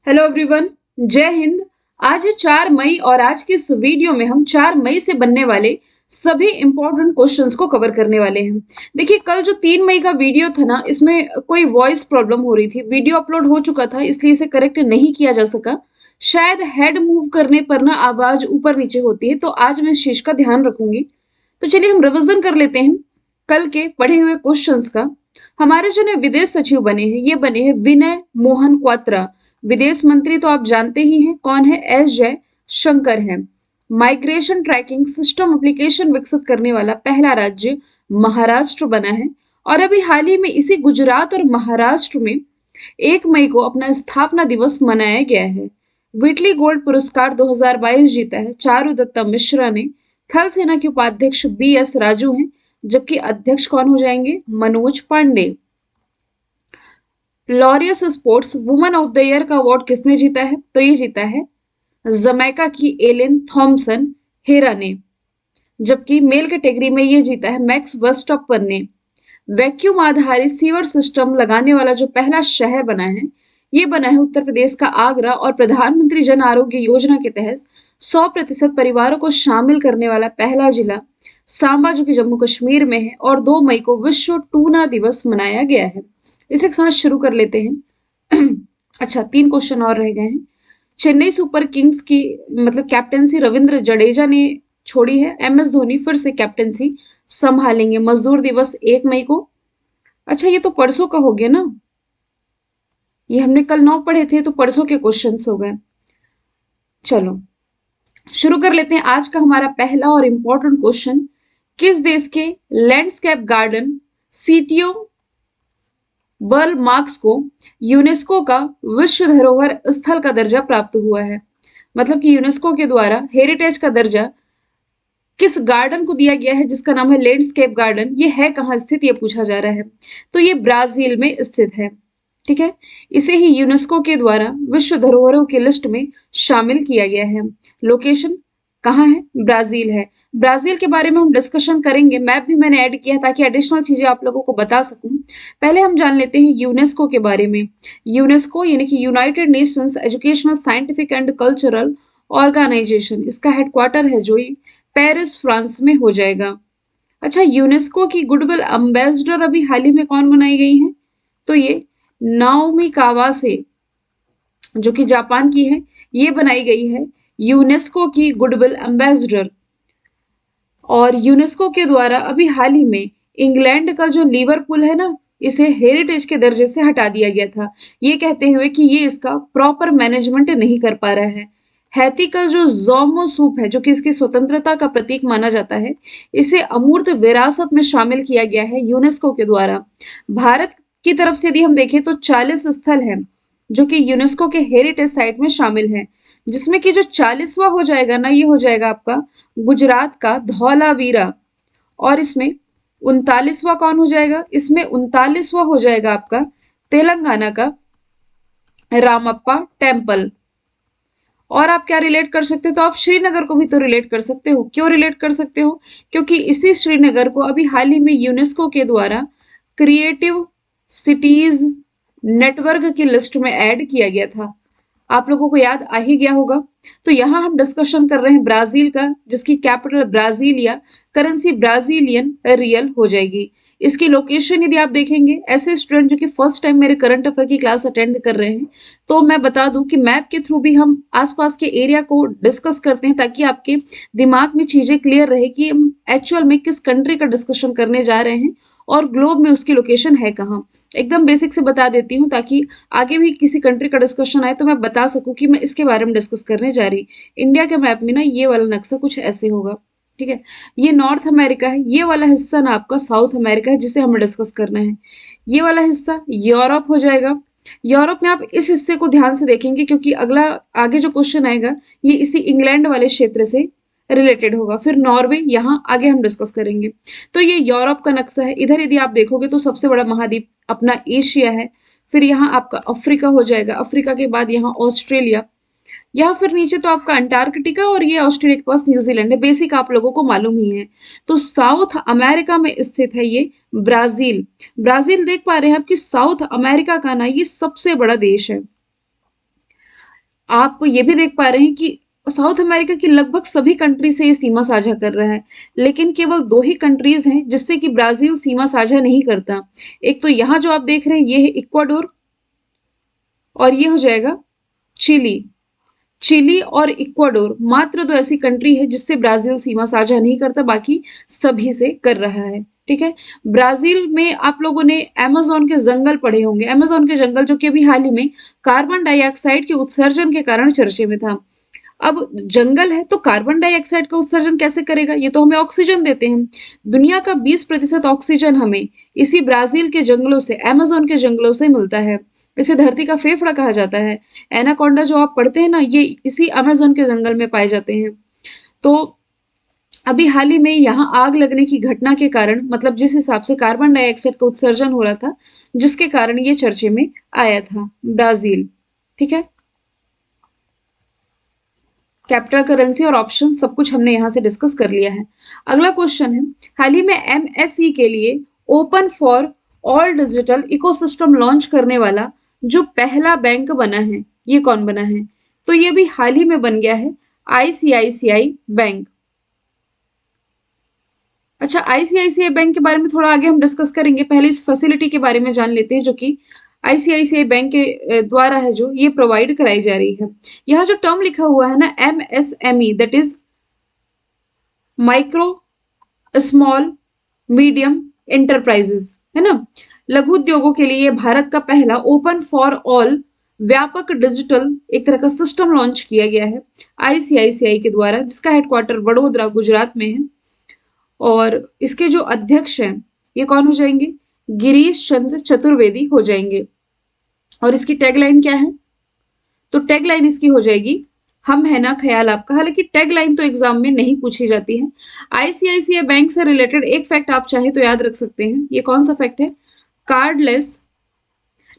Hello everyone. जय हिंद। आज है 4 मई और आज के इस वीडियो में हम 4 मई से बनने वाले सभी इंपॉर्टेंट क्वेश्चंस को कवर करने वाले हैं। देखिए, कल जो 3 मई का वीडियो था ना, इसमें कोई वॉइस प्रॉब्लम हो रही थी। वीडियो अपलोड हो चुका था, इसलिए इसे करेक्ट नहीं किया जा सका। शायद हेड मूव करने पर ना आवाज ऊपर नीचे होती है, तो आज मैं इस चीज का ध्यान रखूंगी। तो चलिए हम रिविजन कर लेते हैं कल के पढ़े हुए क्वेश्चंस का। हमारे जो ना विदेश सचिव बने हैं, ये बने हैं विनय मोहन क्वात्रा। विदेश मंत्री तो आप जानते ही हैं कौन है, एस जय शंकर है। माइग्रेशन ट्रैकिंग सिस्टम एप्लीकेशन विकसित करने वाला पहला राज्य महाराष्ट्र बना है। और अभी हाल ही में इसी गुजरात और महाराष्ट्र में 1 मई को अपना स्थापना दिवस मनाया गया है। विटली गोल्ड पुरस्कार 2022 जीता है चारु दत्ता मिश्रा ने। थल सेना के उपाध्यक्ष BS राजू हैं, जबकि अध्यक्ष कौन हो जाएंगे, Manoj Pande. Laureus sports woman of the year का अवार्ड किसने जीता है, तो ये जीता है जमैका की एलिन थॉम्सन हेरा ने। जबकि मेल कैटेगरी में ये जीता है मैक्स वर्स्टप्पन ने। वैक्यूम आधारित सीवर सिस्टम लगाने वाला जो पहला शहर बना है, ये बना है उत्तर प्रदेश का आगरा। और प्रधानमंत्री जन आरोग्य योजना के तहत 100% परिवारों को शामिल करने वाला पहला जिला सांबा, जो कि जम्मू कश्मीर में है। और 2 मई को विश्व टूना दिवस मनाया गया है। इसे एक साथ शुरू कर लेते हैं। अच्छा, 3 क्वेश्चन और रह गए हैं। चेन्नई सुपर किंग्स की मतलब कैप्टेंसी रविंद्र जडेजा ने छोड़ी है। MS धोनी फिर से कैप्टेंसी संभालेंगे। मजदूर दिवस 1 मई को। अच्छा, ये तो परसों का हो गया ना, ये हमने कल 9 पढ़े थे, तो परसों के क्वेश्चंस हो गए। चलो शुरू कर लेते हैं आज का हमारा पहला और इंपॉर्टेंट क्वेश्चन। किस देश के लैंडस्केप गार्डन सीटीओ बर्ल मार्क्स को यूनेस्को का विश्व धरोहर स्थल का दर्जा प्राप्त हुआ है। मतलब कि यूनेस्को के द्वारा हेरिटेज का दर्जा किस गार्डन को दिया गया है, जिसका नाम है लैंडस्केप गार्डन। ये है कहाँ स्थित, ये पूछा जा रहा है। तो ये ब्राजील में स्थित है। ठीक है, इसे ही यूनेस्को के द्वारा विश्व धरोहरों की लिस्ट में शामिल किया गया है। लोकेशन कहाँ है, ब्राजील है। ब्राजील के बारे में हम डिस्कशन करेंगे। मैप भी मैंने ऐड किया ताकि एडिशनल चीजें आप लोगों को बता सकूं। पहले हम जान लेते हैं यूनेस्को के बारे में। यूनेस्को यानी कि United Nations Educational Scientific and Cultural Organization, इसका हेडक्वार्टर है जो पेरिस फ्रांस में हो जाएगा। अच्छा, यूनेस्को की गुडविल एम्बेसडर अभी हाल ही में कौन बनाई गई है, तो ये नाओमी कावासे, जो कि जापान की है, ये बनाई गई है यूनेस्को की गुडविल एम्बेसडर। और यूनेस्को के द्वारा अभी हाल ही में इंग्लैंड का जो लिवरपूल है ना, इसे हेरिटेज के दर्जे से हटा दिया गया था, ये कहते हुए कि ये इसका प्रॉपर मैनेजमेंट नहीं कर पा रहा है। हैती का जो जोमो सूप है, जो कि इसकी स्वतंत्रता का प्रतीक माना जाता है, इसे अमूर्त विरासत में शामिल किया गया है यूनेस्को के द्वारा। भारत की तरफ से यदि हम देखें तो 40 स्थल हैं जो कि यूनेस्को के हेरिटेज साइट में शामिल हैं, जिसमें कि जो 40वां हो जाएगा ना, ये हो जाएगा आपका गुजरात का धौलावीरा। और इसमें 39वां कौन हो जाएगा, इसमें 39वां हो जाएगा आपका तेलंगाना का रामप्पा टेम्पल। और आप क्या रिलेट कर सकते हो, तो आप श्रीनगर को भी तो रिलेट कर सकते हो। क्यों रिलेट कर सकते हो, क्योंकि इसी श्रीनगर को अभी हाल ही में यूनेस्को के द्वारा क्रिएटिव सिटीज नेटवर्क की लिस्ट में ऐड किया गया था। आप लोगों को याद आ ही गया होगा। तो यहाँ हम डिस्कशन कर रहे हैं ब्राजील का, जिसकी capital Brasilia, currency Brazilian real हो जाएगी। इसकी लोकेशन यदि आप देखेंगे, ऐसे स्टूडेंट जो कि फर्स्ट टाइम मेरे करंट अफेयर की क्लास अटेंड कर रहे हैं, तो मैं बता दूं कि मैप के थ्रू भी हम आसपास के एरिया को डिस्कस करते हैं, ताकि आपके दिमाग में चीजें क्लियर रहे कि हम एक्चुअल में किस कंट्री का डिस्कशन करने जा रहे हैं और ग्लोब में उसकी लोकेशन है कहाँ। एकदम बेसिक से बता देती हूँ, ताकि आगे भी किसी कंट्री का डिस्कशन आए तो मैं बता सकूं कि मैं इसके बारे में डिस्कस करने जा रही। इंडिया के मैप में ना ये वाला नक्शा कुछ ऐसे होगा। ठीक है, ये नॉर्थ अमेरिका है, ये वाला हिस्सा ना आपका साउथ अमेरिका है, जिसे हमें डिस्कस करना है। ये वाला हिस्सा यूरोप हो जाएगा। यूरोप में आप इस हिस्से को ध्यान से देखेंगे, क्योंकि अगला आगे जो क्वेश्चन आएगा ये इसी इंग्लैंड वाले क्षेत्र से रिलेटेड होगा। फिर नॉर्वे, यहाँ आगे हम डिस्कस करेंगे। तो ये यूरोप का नक्शा है। इधर यदि आप देखोगे तो सबसे बड़ा महाद्वीप अपना एशिया है। फिर यहाँ आपका अफ्रीका हो जाएगा, अफ्रीका के बाद यहाँ ऑस्ट्रेलिया, यहाँ फिर नीचे तो आपका अंटार्कटिका, और ये ऑस्ट्रेलिया के पास न्यूजीलैंड है। बेसिक आप लोगों को मालूम ही है। तो साउथ अमेरिका में स्थित है ये ब्राजील। ब्राजील देख पा रहे हैं आप कि साउथ अमेरिका का ना ये सबसे बड़ा देश है। आप ये भी देख पा रहे हैं कि साउथ अमेरिका की लगभग सभी कंट्री से ये सीमा साझा कर रहा है, लेकिन केवल 2 ही कंट्रीज हैं जिससे कि ब्राज़ील सीमा साझा नहीं करता। एक तो यहाँ जो आप देख रहे हैं ये है इक्वाडोर और ये हो जाएगा चिली। चिली और इक्वाडोर मात्र 2 ऐसी कंट्री है जिससे ब्राज़ील सीमा साझा नहीं करता, बाकी सभी से कर रहा है। ठीक है? ब्राज़ील में आप लोगों ने अमेज़न के जंगल पढ़े होंगे। अमेज़न के जंगल जो कि अभी हाल ही में कार्बन डाइऑक्साइड के उत्सर्जन के कारण चर्चे में था। अब जंगल है तो कार्बन डाइऑक्साइड का उत्सर्जन कैसे करेगा? ये तो हमें ऑक्सीजन देते हैं। दुनिया का 20% ऑक्सीजन हमें इसी ब्राजील के जंगलों से, अमेज़न के जंगलों से मिलता है। इसे धरती का फेफड़ा कहा जाता है। एनाकोंडा जो आप पढ़ते हैं ना, ये इसी अमेज़न के जंगल में पाए जाते हैं। तो अभी हाल ही में यहाँ आग लगने की घटना के कारण, मतलब जिस हिसाब से कार्बन डाइऑक्साइड का उत्सर्जन हो रहा था, जिसके कारण ये चर्चे में आया था ब्राजील। ठीक है? कैपिटल करेंसी और ऑप्शन सब कुछ हमने यहाँ से डिस्कस कर लिया है। अगला क्वेश्चन है, हाल ही में एमएसई के लिए open for all digital ecosystem launch करने वाला जो पहला बैंक बना है, ये कौन बना है? तो ये भी हाल ही में बन गया है आईसीआईसीआई बैंक। अच्छा, आईसीआईसीआई बैंक के बारे में थोड़ा आगे हम डिस्कस करेंगे, पहले इस फैसिलिटी के बारे में जान लेते हैं जो कि आईसीआईसीआई बैंक के द्वारा है, जो ये प्रोवाइड कराई जा रही है। यहाँ जो टर्म लिखा हुआ है ना, MSME, that is micro small medium enterprises, है ना, लघु उद्योगों के लिए भारत का पहला ओपन फॉर ऑल व्यापक डिजिटल एक तरह का सिस्टम लॉन्च किया गया है आईसीआईसीआई के द्वारा, जिसका हेडक्वार्टर वडोदरा गुजरात में है। और इसके जो अध्यक्ष हैं ये कौन हो जाएंगे? गिरीश चंद्र चतुर्वेदी हो जाएंगे। और इसकी टैगलाइन क्या है? तो टैगलाइन इसकी हो जाएगी, हम है ना ख्याल आपका। हालांकि टैगलाइन तो एग्जाम में नहीं पूछी जाती है। आईसीआईसीआई बैंक से रिलेटेड एक फैक्ट आप चाहे तो याद रख सकते हैं। ये कौन सा फैक्ट है? कार्डलेस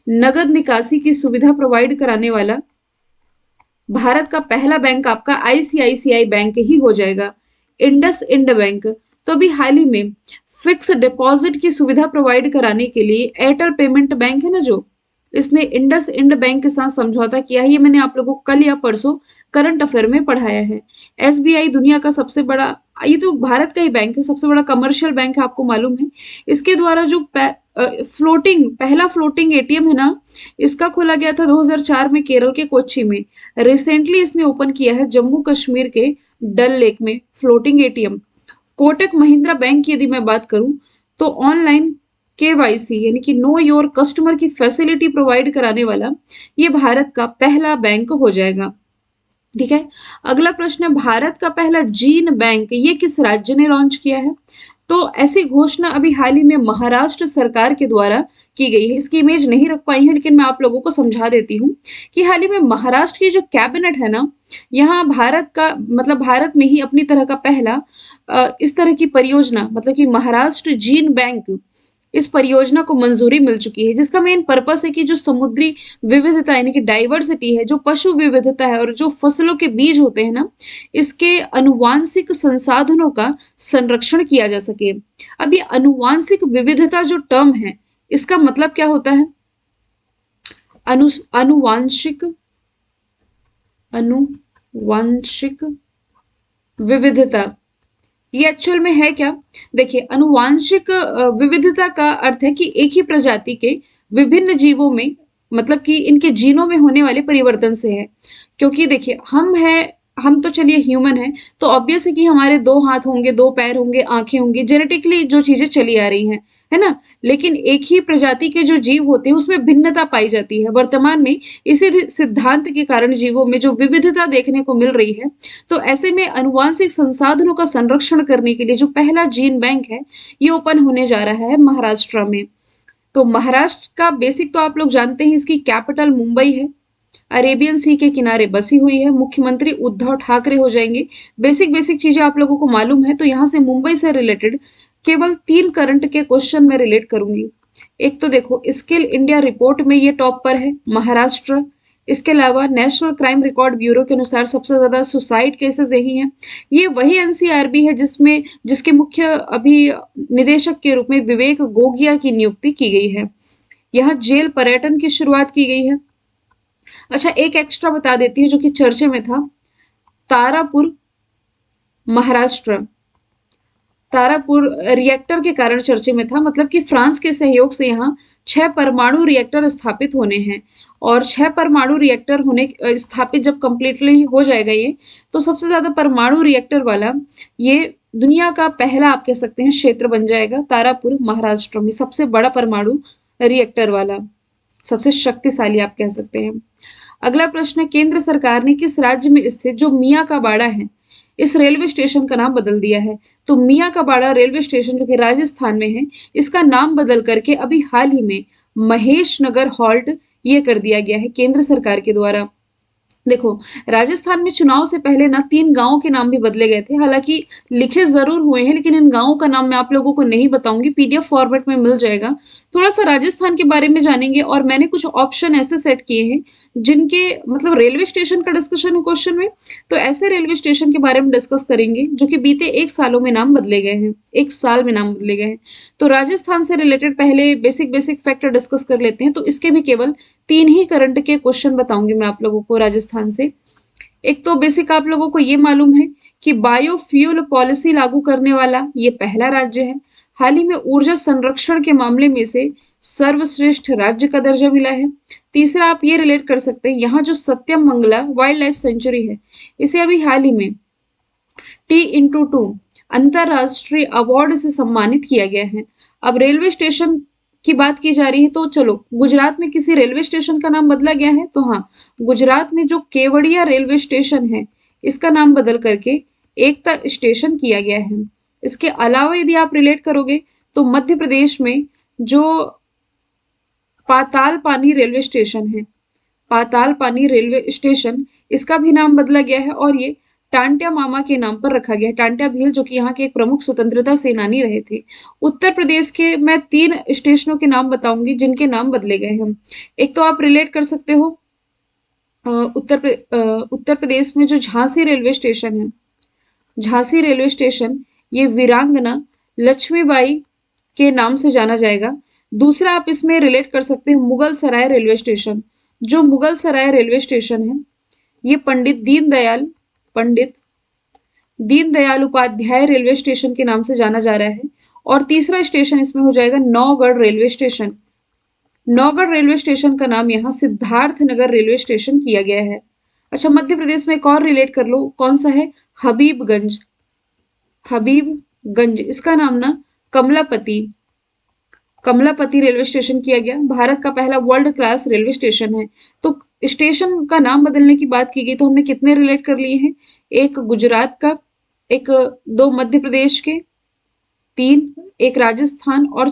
नगद निकासी की सुविधा प्रोवाइड कराने वाला भारत का पहला बैंक आपका आईसीआईसीआई बैंक ही हो जाएगा। इंडस इंड बैंक तो अभी हाल ही में फिक्स डिपॉजिट की सुविधा प्रोवाइड कराने के लिए एयरटेल पेमेंट बैंक है ना, जो इसने इंडस इंड बैंक के साथ समझौता किया है। ये मैंने आप लोगों को कल या परसों करंट अफेयर में पढ़ाया है। एसबीआई दुनिया का सबसे बड़ा, ये तो भारत का ही बैंक है, सबसे बड़ा कमर्शियल बैंक है, आपको मालूम है। इसके द्वारा जो पहला फ्लोटिंग एटीएम है ना, इसका खोला गया था 2004 में केरल के कोच्चि में। रिसेंटली इसने ओपन किया है जम्मू कश्मीर के डल लेक में floating ATM. Kotak Mahindra bank की यदि मैं बात करूं तो ऑनलाइन केवाईसी यानी कि नो योर कस्टमर की फैसिलिटी प्रोवाइड कराने वाला ये भारत का पहला बैंक हो जाएगा। ठीक है? अगला प्रश्न है, भारत का पहला जीन बैंक ये किस राज्य ने लॉन्च किया है? तो ऐसी घोषणा अभी हाल ही में महाराष्ट्र सरकार के द्वारा की गई है। इसकी इमेज नहीं रख पाई है, लेकिन मैं आप लोगों को समझा देती हूँ कि हाल ही में महाराष्ट्र की जो कैबिनेट है ना, यहाँ भारत का, मतलब भारत में ही अपनी तरह का पहला इस तरह की परियोजना, मतलब कि महाराष्ट्र जीन बैंक, इस परियोजना को मंजूरी मिल चुकी है, जिसका मेन पर्पस है कि जो समुद्री विविधता यानी कि डाइवर्सिटी है, जो पशु विविधता है और जो फसलों के बीज होते हैं ना, इसके अनुवांशिक संसाधनों का संरक्षण किया जा सके। अब ये अनुवांशिक विविधता जो टर्म है, इसका मतलब क्या होता है? अनुवांशिक विविधता ये एक्चुअल में है क्या? देखिए, अनुवांशिक विविधता का अर्थ है कि एक ही प्रजाति के विभिन्न जीवों में, मतलब कि इनके जीनों में होने वाले परिवर्तन से है। क्योंकि देखिए, हम तो चलिए ह्यूमन है, तो ऑब्वियस है कि हमारे 2 हाथ होंगे, 2 पैर होंगे, आंखें होंगी, जेनेटिकली जो चीजें चली आ रही हैं, है ना। लेकिन एक ही प्रजाति के जो जीव होते हैं उसमें भिन्नता पाई जाती है। वर्तमान में इसी सिद्धांत के कारण जीवों में जो विविधता देखने को मिल रही है, तो ऐसे में अनुवांशिक संसाधनों का संरक्षण करने के लिए जो पहला जीन बैंक है ये ओपन होने जा रहा है महाराष्ट्र में। तो महाराष्ट्र का बेसिक तो आप लोग जानते हैं, इसकी कैपिटल मुंबई है, अरेबियन सी के किनारे बसी हुई है, मुख्यमंत्री उद्धव ठाकरे हो जाएंगे। बेसिक चीजें आप लोगों को मालूम है, तो यहाँ से मुंबई से रिलेटेड केवल 3 करंट के क्वेश्चन में रिलेट करूंगी। एक तो देखो, स्किल इंडिया रिपोर्ट में ये टॉप पर है महाराष्ट्र। इसके अलावा नेशनल क्राइम रिकॉर्ड ब्यूरो के अनुसार सबसे ज्यादा सुसाइड केसेस यही हैं। ये वही एनसीआरबी है जिसके मुख्य अभी निदेशक के रूप में विवेक गोगिया की नियुक्ति की गई है। यहाँ जेल पर्यटन की शुरुआत की गई है। अच्छा, एक एक्स्ट्रा बता देती हूँ जो कि चर्चे में था। तारापुर, महाराष्ट्र। तारापुर रिएक्टर के कारण चर्चे में था, मतलब कि फ्रांस के सहयोग से यहाँ 6 परमाणु रिएक्टर स्थापित होने हैं। और 6 परमाणु रिएक्टर होने स्थापित जब कंप्लीटली हो जाएगा ये, तो सबसे ज्यादा परमाणु रिएक्टर वाला ये दुनिया का पहला आप कह सकते हैं क्षेत्र बन जाएगा। तारापुर महाराष्ट्र में सबसे बड़ा परमाणु रिएक्टर वाला, सबसे शक्तिशाली आप कह सकते हैं। अगला प्रश्न है, केंद्र सरकार ने किस राज्य में स्थित जो मियाँ का बाड़ा है, इस रेलवे स्टेशन का नाम बदल दिया है? तो मियाँ का बाड़ा रेलवे स्टेशन जो कि राजस्थान में है, इसका नाम बदल करके अभी हाल ही में महेश नगर हॉल्ट ये कर दिया गया है केंद्र सरकार के द्वारा। देखो, राजस्थान में चुनाव से पहले ना 3 गांवों के नाम भी बदले गए थे, हालांकि लिखे जरूर हुए हैं, लेकिन इन गांवों का नाम मैं आप लोगों को नहीं बताऊंगी, पीडीएफ फॉर्मेट में मिल जाएगा। थोड़ा सा राजस्थान के बारे में जानेंगे, और मैंने कुछ ऑप्शन ऐसे सेट किए हैं जिनके मतलब रेलवे स्टेशन का डिस्कशन है क्वेश्चन में, तो ऐसे रेलवे स्टेशन के बारे में डिस्कस करेंगे जो कि बीते 1 सालों में नाम बदले गए हैं, 1 साल में नाम बदले गए हैं। तो राजस्थान से रिलेटेड पहले बेसिक बेसिक फैक्टर डिस्कस कर लेते हैं। तो इसके भी केवल 3 ही करंट के क्वेश्चन बताऊंगी मैं आप लोगों को राजस्थान से। एक तो बेसिक आप लोगों को ये मालूम है कि बायोफ्यूल पॉलिसी लागू करने वाला ये पहला राज्य है। हाल ही में ऊर्जा संरक्षण के मामले में से सर्वश्रेष्ठ राज्य का दर्जा मिला है। तीसरा आप ये रिलेट कर सकते हैं, यहाँ जो सत्यम मंगला वाइल्ड लाइफ सेंचुरी है, इसे अभी हाल ही में T/2 अंतरराष्ट्रीय अवार्ड से सम्मानित किया गया है। अब रेलवे स्टेशन की बात की जा रही है, तो चलो, गुजरात में किसी रेलवे स्टेशन का नाम बदला गया है, तो हाँ, गुजरात में जो केवड़िया रेलवे स्टेशन है, इसका नाम बदल करके एकता स्टेशन किया गया है। इसके अलावा यदि आप रिलेट करोगे तो मध्य प्रदेश में जो पाताल पानी रेलवे स्टेशन है, पाताल पानी रेलवे स्टेशन, इसका भी नाम बदला गया है, और ये टांट्या मामा के नाम पर रखा गया है। टांट्या भील जो कि यहाँ के एक प्रमुख स्वतंत्रता सेनानी रहे थे। उत्तर प्रदेश के मैं 3 स्टेशनों के नाम बताऊंगी जिनके नाम बदले गए हैं। एक तो आप रिलेट कर सकते हो, उत्तर प्रदेश में जो झांसी रेलवे स्टेशन है, झांसी रेलवे स्टेशन ये वीरांगना लक्ष्मीबाई के नाम से जाना जाएगा। दूसरा आप इसमें रिलेट कर सकते हैं मुगल सराय रेलवे स्टेशन। जो मुगल सराय रेलवे स्टेशन है, ये पंडित दीनदयाल उपाध्याय रेलवे स्टेशन के नाम से जाना जा रहा है। और तीसरा स्टेशन इसमें हो जाएगा Naugarh railway station. Naugarh railway station का नाम यहाँ सिद्धार्थ नगर रेलवे स्टेशन किया गया है। अच्छा, मध्य प्रदेश में एक और रिलेट कर लो, कौन सा है? हबीबगंज। हबीबगंज, इसका नाम ना कमलापति रेलवे स्टेशन किया गया। भारत का पहला वर्ल्ड क्लास रेलवे स्टेशन है। तो स्टेशन का नाम बदलने की बात की गई तो हमने कितने रिलेट कर लिए हैं? एक गुजरात का, एक 2 मध्य प्रदेश के, 3 एक राजस्थान, और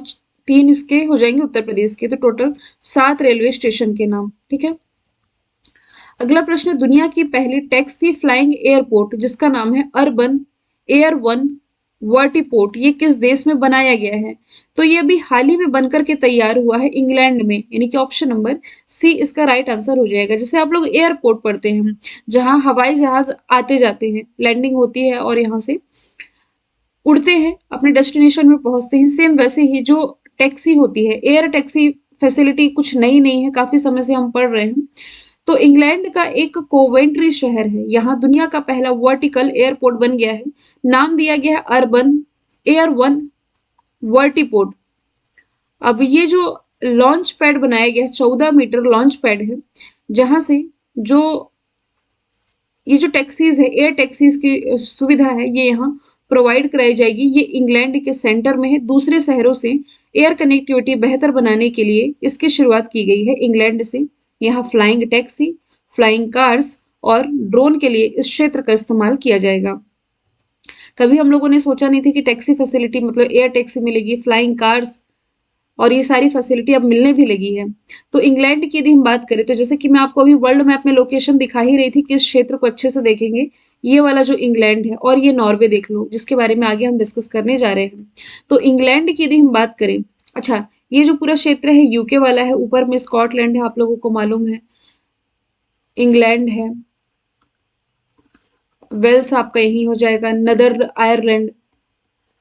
3 इसके हो जाएंगे उत्तर प्रदेश के। तो टोटल 7 रेलवे स्टेशन के नाम। ठीक है। अगला प्रश्न, दुनिया की पहली टैक्सी फ्लाइंग एयरपोर्ट जिसका नाम है अर्बन एयर वन वर्टिपोर्ट, ये किस देश में बनाया गया है? तो ये अभी हाल ही में बनकर के तैयार हुआ है इंग्लैंड में, यानी कि ऑप्शन नंबर सी इसका राइट आंसर हो जाएगा। जैसे आप लोग एयरपोर्ट पढ़ते हैं जहां हवाई जहाज आते जाते हैं, लैंडिंग होती है और यहाँ से उड़ते हैं, अपने डेस्टिनेशन में पहुंचते हैं, सेम वैसे ही जो टैक्सी होती है, एयर टैक्सी फैसिलिटी कुछ नई नहीं है, काफी समय से हम पढ़ रहे हैं। तो इंग्लैंड का एक कोवेंट्री शहर है, यहाँ दुनिया का पहला वर्टिकल एयरपोर्ट बन गया है। नाम दिया गया है अर्बन एयर वन वर्टिपोर्ट। अब ये जो लॉन्च पैड बनाया गया है, 14 मीटर लॉन्च पैड है, जहां से जो ये जो टैक्सीज है, एयर टैक्सीज की सुविधा है, ये यहाँ प्रोवाइड कराई जाएगी। ये इंग्लैंड के सेंटर में है। दूसरे शहरों से एयर कनेक्टिविटी बेहतर बनाने के लिए इसकी शुरुआत की गई है इंग्लैंड से। यहाँ फ्लाइंग टैक्सी, फ्लाइंग कार्स और ड्रोन के लिए इस क्षेत्र का इस्तेमाल किया जाएगा। कभी हम लोगों ने सोचा नहीं थी कि टैक्सी फैसिलिटी मतलब एयर टैक्सी मिलेगी, फ्लाइंग कार्स और ये सारी फैसिलिटी अब मिलने भी लगी है। तो इंग्लैंड की यदि हम बात करें तो जैसे कि मैं आपको अभी वर्ल्ड मैप में लोकेशन दिखा ही रही थी, किस क्षेत्र को अच्छे से देखेंगे, ये वाला जो इंग्लैंड है, और ये नॉर्वे देख लो जिसके बारे में आगे हम डिस्कस करने जा रहे हैं। तो इंग्लैंड की यदि हम बात करें, अच्छा, ये जो पूरा क्षेत्र है यूके वाला है, ऊपर में स्कॉटलैंड है, आप लोगों को मालूम है, इंग्लैंड है, वेल्स आपका यही हो जाएगा, नदर आयरलैंड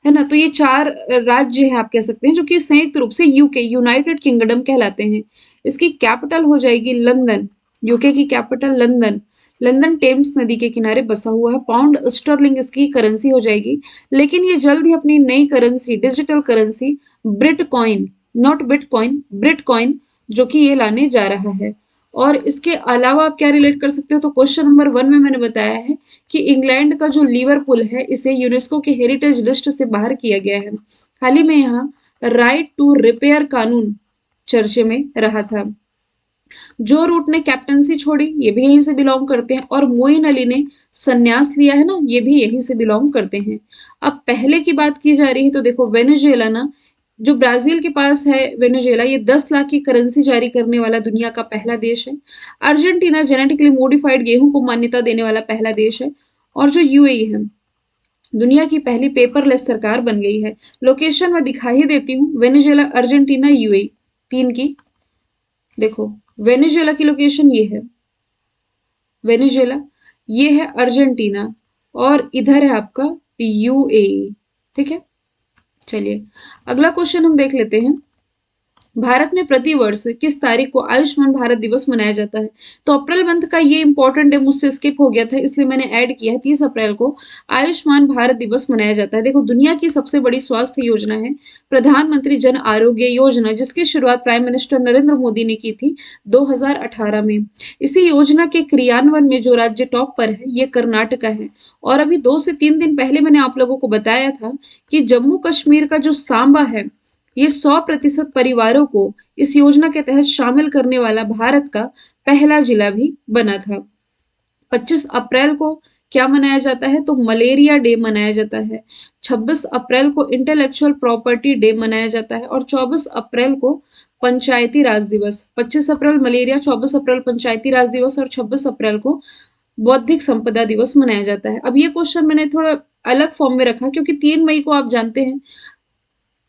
है ना। तो ये 4 राज्य हैं आप कह सकते हैं जो कि संयुक्त रूप से यूके यूनाइटेड किंगडम कहलाते हैं। इसकी कैपिटल हो जाएगी लंदन। यूके की कैपिटल लंदन। लंदन टेम्स नदी के किनारे बसा हुआ है। पाउंड स्टर्लिंग इसकी करेंसी हो जाएगी, लेकिन ये जल्द ही अपनी नई currency, digital currency Britcoin, not bitcoin, Britcoin, जो कि ये लाने जा रहा है। और इसके अलावा आप क्या रिलेट कर सकते हो, तो क्वेश्चन नंबर 1 में मैंने बताया है कि इंग्लैंड का जो लिवरपूल है इसे यूनेस्को के हेरिटेज लिस्ट से बाहर किया गया है। हाल ही में यहाँ राइट टू रिपेयर कानून चर्चे में रहा था। जो रूट ने कैप्टनसी छोड़ी ये भी यहीं से बिलोंग करते हैं, और मोइन अली ने संन्यास लिया है ना, ये भी यहीं से बिलोंग करते हैं। अब पहले की बात की जा रही है तो देखो, वेनेजुएला ना, जो ब्राजील के पास है वेनेजुएला, ये 10 लाख की करेंसी जारी करने वाला दुनिया का पहला देश है। अर्जेंटीना जेनेटिकली मॉडिफाइड गेहूं को मान्यता देने वाला पहला देश है। और जो यूएई है, दुनिया की पहली पेपरलेस सरकार बन गई है। लोकेशन मैं दिखा ही देती हूँ, वेनेजुएला, अर्जेंटीना, यूएई, तीन की। देखो, वेनेजुएला की लोकेशन ये है, वेनेजुएला, ये है अर्जेंटीना, और इधर है आपका यूएई। ठीक है, चलिए अगला क्वेश्चन हम देख लेते हैं। भारत में प्रति वर्ष किस तारीख को आयुष्मान भारत दिवस मनाया जाता है? तो अप्रैल मंथ का ये इंपॉर्टेंट डे मुझसे स्किप हो गया था, इसलिए मैंने ऐड किया है। 30 अप्रैल को आयुष्मान भारत दिवस मनाया जाता है। देखो, दुनिया की सबसे बड़ी स्वास्थ्य योजना है प्रधानमंत्री जन आरोग्य योजना, जिसकी शुरुआत प्राइम मिनिस्टर नरेंद्र मोदी ने की थी 2018 में। इसी योजना के क्रियान्वयन में जो राज्य टॉप पर है ये कर्नाटका है। और अभी 2 से 3 दिन पहले मैंने आप लोगों को बताया था कि जम्मू कश्मीर का जो सांबा है, ये 100% परिवारों को इस योजना के तहत शामिल करने वाला भारत का पहला जिला भी बना था। 25 अप्रैल को क्या मनाया जाता है, तो मलेरिया डे मनाया जाता है। 26 अप्रैल को इंटेलेक्चुअल प्रॉपर्टी डे मनाया जाता है, और 24 अप्रैल को पंचायती राज दिवस। 25 अप्रैल मलेरिया, 24 अप्रैल पंचायती राज दिवस, और 26 अप्रैल को बौद्धिक संपदा दिवस मनाया जाता है। अब ये क्वेश्चन मैंने थोड़ा अलग फॉर्म में रखा, क्योंकि 3 मई को आप जानते हैं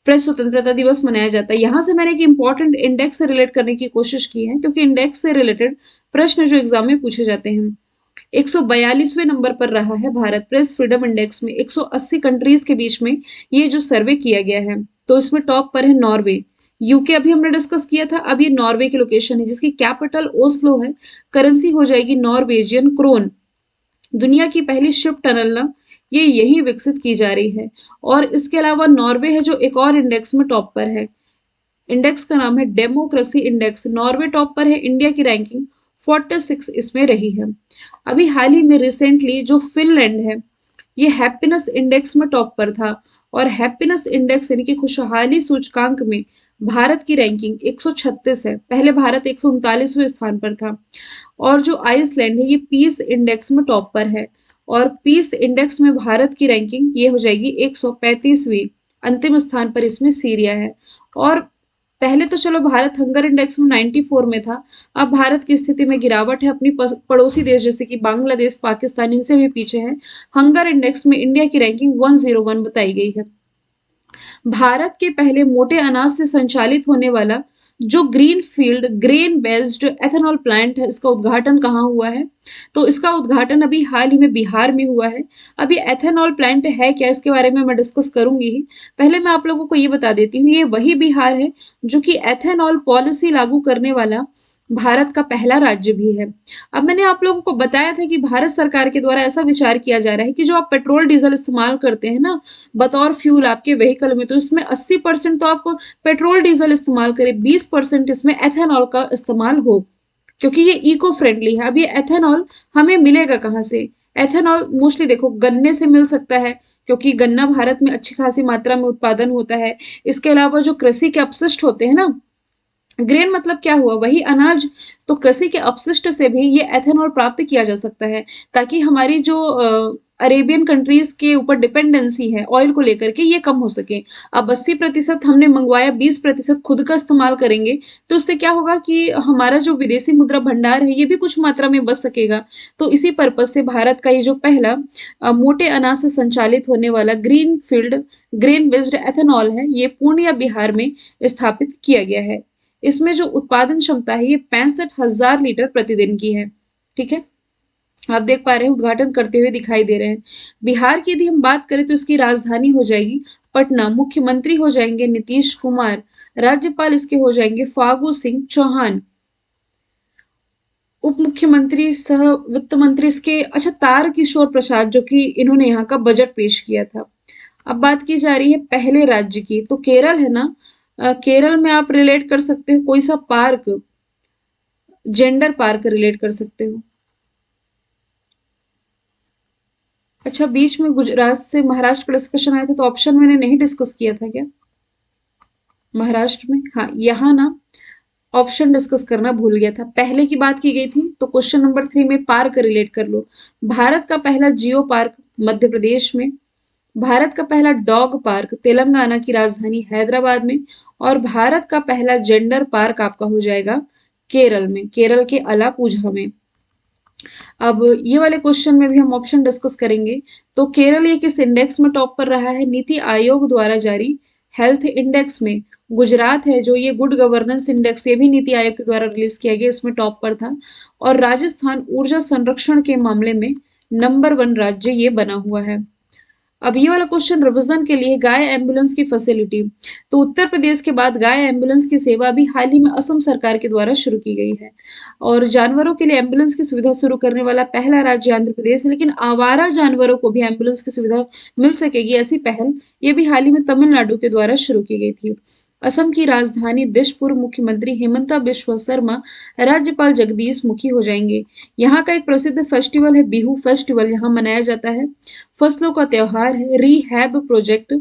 प्रेस स्वतंत्रता दिवस मनाया जाता है। यहां से मैंने एक इंपॉर्टेंट इंडेक्स से रिलेट करने की कोशिश की है, क्योंकि इंडेक्स से रिलेटेड प्रश्न जो एग्जाम में पूछे जाते हैं। 142वें नंबर पर रहा है भारत प्रेस फ्रीडम इंडेक्स में। 180 कंट्रीज के बीच में ये जो सर्वे किया गया है, तो इसमें टॉप पर है नॉर्वे। यूके अभी हमने डिस्कस किया था, अब ये नॉर्वे की लोकेशन है, जिसकी कैपिटल ओस्लो है। करेंसी हो जाएगी नॉर्वेजियन क्रोन। दुनिया की पहली शिप टनल ना, ये यही विकसित की जा रही है। और इसके अलावा नॉर्वे है जो एक और इंडेक्स में टॉप पर है। इंडेक्स का नाम है डेमोक्रेसी इंडेक्स। नॉर्वे टॉप पर है। इंडिया की रैंकिंग 46 इसमें रही है। अभी हाल ही में रिसेंटली जो फिनलैंड है, ये हैप्पीनेस इंडेक्स में टॉप पर था। और हैप्पीनेस इंडेक्स यानी कि खुशहाली सूचकांक में भारत की रैंकिंग 136 है। पहले भारत 139वें स्थान पर था। और जो आइसलैंड है, ये पीस इंडेक्स में टॉप पर है। और पीस इंडेक्स में भारत की रैंकिंग ये हो जाएगी 135वीं। अंतिम स्थान पर इसमें सीरिया है। और पहले तो चलो भारत हंगर इंडेक्स में 94 में था, अब भारत की स्थिति में गिरावट है। अपनी पड़ोसी देश जैसे कि बांग्लादेश, पाकिस्तान, इनसे भी पीछे है। हंगर इंडेक्स में इंडिया की रैंकिंग 101 बताई गई है। भारत के पहले मोटे अनाज से संचालित होने वाला जो green field grain based ethanol plant है, इसका उद्घाटन कहाँ हुआ है, तो इसका उद्घाटन अभी हाल ही में बिहार में हुआ है। अभी एथेनॉल प्लांट है क्या, इसके बारे में मैं डिस्कस करूंगी ही। पहले मैं आप लोगों को ये बता देती हूँ, ये वही बिहार है जो कि एथेनॉल पॉलिसी लागू करने वाला भारत का पहला राज्य भी है। अब मैंने आप लोगों को बताया था कि भारत सरकार के द्वारा ऐसा विचार किया जा रहा है कि जो आप पेट्रोल डीजल इस्तेमाल करते हैं ना बतौर फ्यूल आपके व्हीकल में, तो इसमें 80% तो आप पेट्रोल डीजल इस्तेमाल करें, 20% इसमें एथेनॉल का इस्तेमाल हो, क्योंकि ये इको फ्रेंडली है। अब ये एथेनॉल हमें मिलेगा कहाँ से? एथेनॉल मोस्टली देखो गन्ने से मिल सकता है, क्योंकि गन्ना भारत में अच्छी खासी मात्रा में उत्पादन होता है। इसके अलावा जो कृषि के अपशिष्ट होते हैं ना, ग्रेन मतलब क्या हुआ, वही अनाज, तो कृषि के अपशिष्ट से भी ये एथेनॉल प्राप्त किया जा सकता है, ताकि हमारी जो अरेबियन कंट्रीज के ऊपर डिपेंडेंसी है ऑयल को लेकर के, ये कम हो सके। अब 80% हमने मंगवाया, 20% खुद का इस्तेमाल करेंगे, तो उससे क्या होगा कि हमारा जो विदेशी मुद्रा भंडार है ये भी कुछ मात्रा में बच सकेगा। तो इसी पर्पज से भारत का ये जो पहला मोटे अनाज से संचालित होने वाला green field grain based ethanol है, ये पूर्णिया बिहार में स्थापित किया गया है। इसमें जो उत्पादन क्षमता है ये 65,000 लीटर प्रतिदिन की है। ठीक है, आप देख पा रहे हैं उद्घाटन करते हुए दिखाई दे रहे हैं। बिहार की यदि हम बात करें तो इसकी राजधानी हो जाएगी पटना। मुख्यमंत्री हो जाएंगे नीतीश कुमार। राज्यपाल इसके हो जाएंगे फागू सिंह चौहान। उप मुख्यमंत्री सह वित्त मंत्री इसके अच्छा तार किशोर प्रसाद, जो कि इन्होंने यहाँ का बजट पेश किया था। अब बात की जा रही है पहले राज्य की, तो केरल है ना। केरल में आप रिलेट कर सकते हो कोई सा पार्क, जेंडर पार्क रिलेट कर सकते हो। अच्छा, बीच में गुजरात से महाराष्ट्र का डिस्कशन आया था, तो ऑप्शन मैंने नहीं डिस्कस किया था क्या महाराष्ट्र में? हाँ, यहाँ ना ऑप्शन डिस्कस करना भूल गया था, पहले की बात की गई थी, तो क्वेश्चन नंबर 3 में पार्क रिलेट कर लो। भारत का पहला जियो पार्क मध्य प्रदेश में, भारत का पहला डॉग पार्क तेलंगाना की राजधानी हैदराबाद में, और भारत का पहला जेंडर पार्क आपका हो जाएगा केरल में, केरल के अलापुझा में। अब ये वाले क्वेश्चन में भी हम ऑप्शन डिस्कस करेंगे। तो केरल ये किस इंडेक्स में टॉप पर रहा है? नीति आयोग द्वारा जारी हेल्थ इंडेक्स में। गुजरात है जो ये गुड गवर्नेंस इंडेक्स, ये भी नीति आयोग के द्वारा रिलीज किया गया, इसमें टॉप पर था। और राजस्थान ऊर्जा संरक्षण के मामले में नंबर 1 राज्य ये बना हुआ है। अब ये वाला क्वेश्चन रिवीजन के लिए, गाय एम्बुलेंस की फैसिलिटी। तो उत्तर प्रदेश के बाद गाय एम्बुलेंस की सेवा भी हाल ही में असम सरकार के द्वारा शुरू की गई है। और जानवरों के लिए एम्बुलेंस की सुविधा शुरू करने वाला पहला राज्य आंध्र प्रदेश है, लेकिन आवारा जानवरों को भी एम्बुलेंस की सुविधा मिल सकेगी, ऐसी पहल ये भी हाल ही में तमिलनाडु के द्वारा शुरू की गई थी। असम की राजधानी दिशपुर मुख्यमंत्री हिमंता बिश्वा शर्मा राज्यपाल जगदीश मुखी हो जाएंगे। यहाँ का एक प्रसिद्ध फेस्टिवल है बिहू फेस्टिवल, यहाँ मनाया जाता है। फसलों का त्योहार है रिहैब प्रोजेक्ट,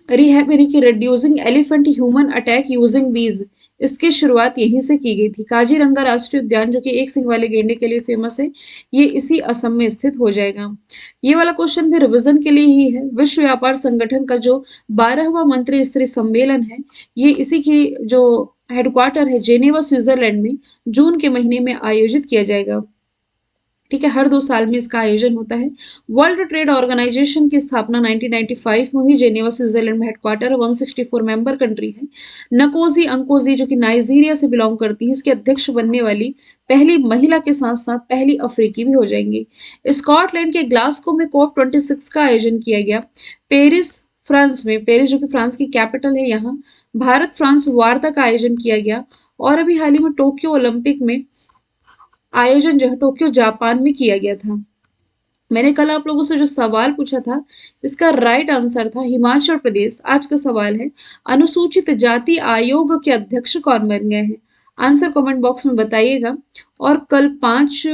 रिहैब यानी कि reducing elephant human attack using बीज, इसकी शुरुआत यहीं से की गई थी। काजीरंगा राष्ट्रीय उद्यान जो कि एक सिंग वाले गेंडे के लिए फेमस है, ये इसी असम में स्थित हो जाएगा। ये वाला क्वेश्चन भी रिवीजन के लिए ही है। विश्व व्यापार संगठन का जो 12वां मंत्री स्तरीय सम्मेलन है, ये इसी की जो हेडक्वार्टर है जेनेवा स्विट्जरलैंड में जून के महीने में आयोजित किया जाएगा। ठीक है, हर 2 साल में इसका आयोजन होता है। वर्ल्ड ट्रेड ऑर्गेनाइजेशन की स्थापना 1995 में हुई, जेनेवा स्विट्जरलैंड में हेडक्वार्टर है, 164 मेंबर कंट्री है। नकोजी अंकोजी जो कि नाइजीरिया से बिलोंग करती है, इसके अध्यक्ष बनने वाली पहली महिला के साथ साथ पहली अफ्रीकी भी हो जाएंगी। स्कॉटलैंड के ग्लासगो में COP26 का आयोजन किया गया। पेरिस फ्रांस में, पेरिस जो कि फ्रांस की कैपिटल है, यहाँ भारत फ्रांस वार्ता का आयोजन किया गया। और अभी हाल ही में टोक्यो ओलंपिक में आयोजन जो है टोक्यो जापान में किया गया था। मैंने कल आप लोगों से जो सवाल पूछा था, इसका राइट आंसर था हिमाचल प्रदेश। आज का सवाल है अनुसूचित जाति आयोग के अध्यक्ष कौन बन गए हैं? आंसर कमेंट बॉक्स में बताइएगा। और कल 5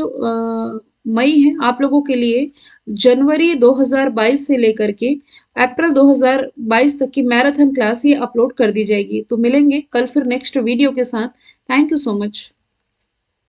मई है, आप लोगों के लिए जनवरी 2022 से लेकर के अप्रैल 2022 तक की मैराथन क्लास ये अपलोड कर दी जाएगी। तो मिलेंगे कल फिर नेक्स्ट वीडियो के साथ। Thank you so much.